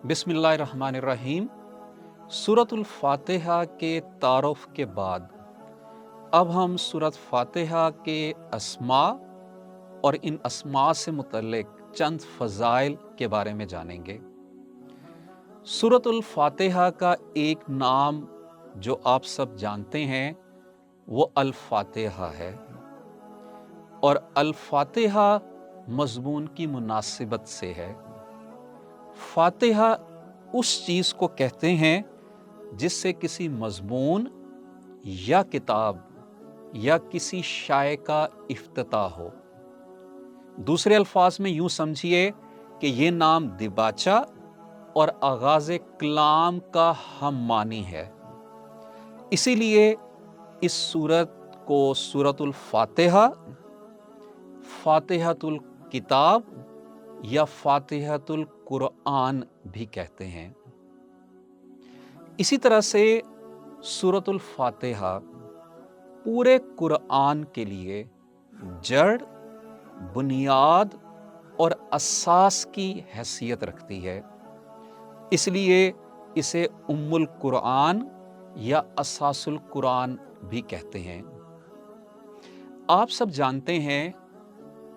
बिस्मिल्लाहिर्रहमानिर्रहीम। सूरतुल फातिहा के तारुफ के बाद अब हम सूरत फातिहा के अस्मा और इन अस्मा से मुतल्लिक चंद फ़ज़ाइल के बारे में जानेंगे। सूरतुल फातिहा का एक नाम जो आप सब जानते हैं वो अल फातिहा है, और अल फातिहा मज़मून की मुनासिबत से है। फातिहा उस चीज़ को कहते हैं जिससे किसी मज़मून या किताब या किसी शाये का इफ्तिताह हो। दूसरे अल्फाज में यूं समझिए कि ये नाम दिबाचा और आगाज़ कलाम का हम मानी है। इसीलिए इस सूरत को सूरतुल फातिहा, फातिहतुल किताब या फातिहतुल कुरआन भी कहते हैं। इसी तरह से सूरतुल फातिहा पूरे कुरआन के लिए जड़, बुनियाद और असास की हैसियत रखती है। इसलिए इसे उम्मुल कुरआन या असासुल कुरान भी कहते हैं। आप सब जानते हैं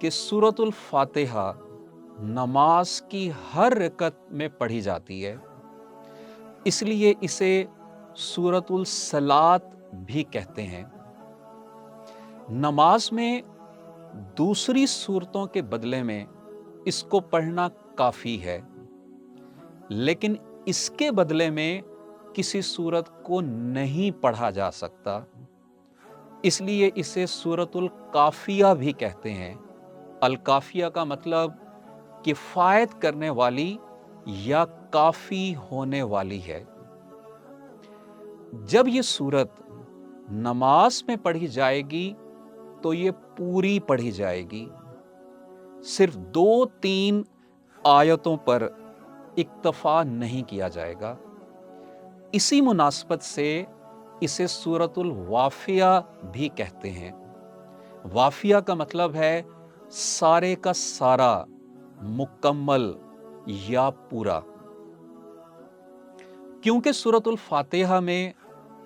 कि सूरतुल फातिहा नमाज की हर रकत में पढ़ी जाती है, इसलिए इसे सूरतुल सलात भी कहते हैं। नमाज में दूसरी सूरतों के बदले में इसको पढ़ना काफ़ी है, लेकिन इसके बदले में किसी सूरत को नहीं पढ़ा जा सकता, इसलिए इसे सूरतुल काफिया भी कहते हैं। अल काफिया का मतलब किफ़ायत करने वाली या काफ़ी होने वाली है। जब ये सूरत नमाज में पढ़ी जाएगी तो ये पूरी पढ़ी जाएगी, सिर्फ 2-3 आयतों पर इक्तफ़ा नहीं किया जाएगा। इसी मुनासबत से इसे सूरतुल वाफ़िया भी कहते हैं। वाफ़िया का मतलब है सारे का सारा, मुकम्मल या पूरा। क्योंकि सूरतुल फातिहा में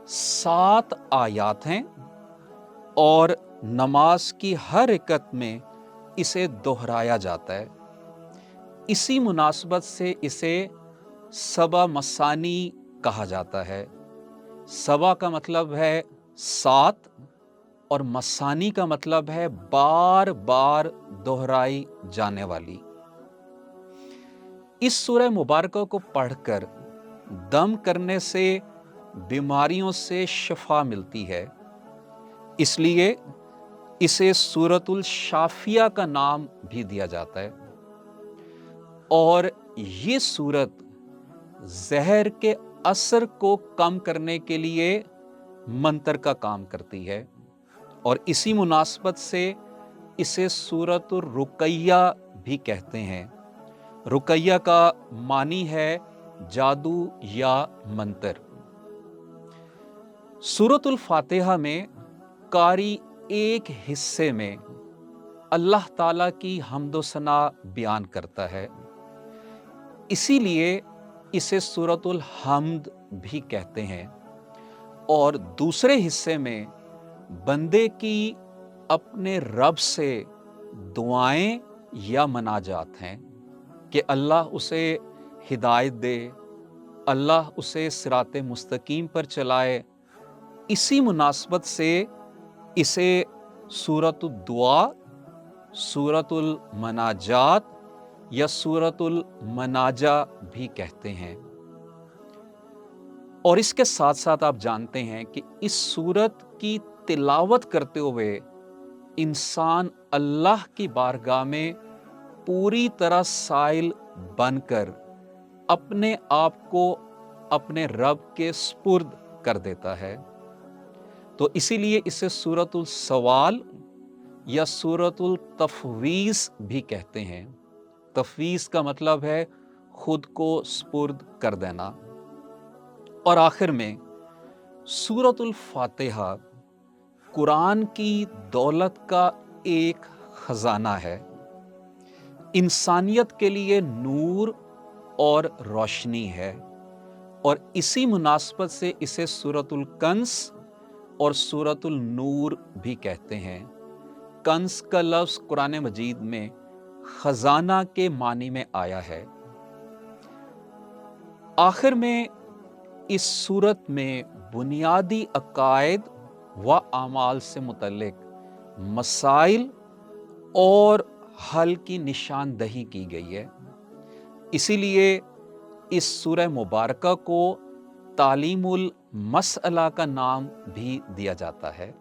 7 आयात हैं और नमाज की हर रकत में इसे दोहराया जाता है, इसी मुनासबत से इसे सबा मसानी कहा जाता है। सबा का मतलब है 7 और मसानी का मतलब है बार बार दोहराई जाने वाली। इस सूरह मुबारक को पढ़कर दम करने से बीमारियों से शिफा मिलती है, इसलिए इसे सूरतुल शाफिया का नाम भी दिया जाता है। और ये सूरत जहर के असर को कम करने के लिए मंतर का काम करती है, और इसी मुनासबत से इसे सूरतुर रुकैया भी कहते हैं। रुकैया का मानी है जादू या मंतर। सूरतुल फातिहा में कारी एक हिस्से में अल्लाह ताला की हम्दो सना बयान करता है, इसीलिए इसे सूरतुल हम्द भी कहते हैं। और दूसरे हिस्से में बंदे की अपने रब से दुआएं या मनाजात हैं कि अल्लाह उसे हिदायत दे, अल्लाह उसे सिराते मुस्तकीम पर चलाए। इसी मुनासबत से इसे सूरतुल दुआ, सूरतुल मनाजात या सूरतुल मनाजा भी कहते हैं। और इसके साथ साथ आप जानते हैं कि इस सूरत की तिलावत करते हुए इंसान अल्लाह की बारगाह में पूरी तरह साइल बनकर अपने आप को अपने रब के स्पुर्द कर देता है। तो इसीलिए इसे सूरतुल सवाल या सूरतुल तफवीज़ भी कहते हैं। तफवीज़ का मतलब है खुद को स्पुर्द कर देना। और आखिर में सूरतुल फातिहा कुरान की दौलत का एक खजाना है। इंसानियत के लिए नूर اور روشنی ہے، اور اسی مناسبت سے اسے سورۃ الکنز اور سورۃ النور بھی کہتے ہیں۔ کنز کا لفظ قرآن مجید میں خزانہ کے معنی میں آیا ہے۔ آخر میں اس سورت میں بنیادی عقائد و اعمال سے متعلق مسائل اور حل کی نشاندہی کی گئی ہے۔ اسی لیے اس سورہ مبارکہ کو تعلیم المسئلہ کا نام بھی دیا جاتا ہے۔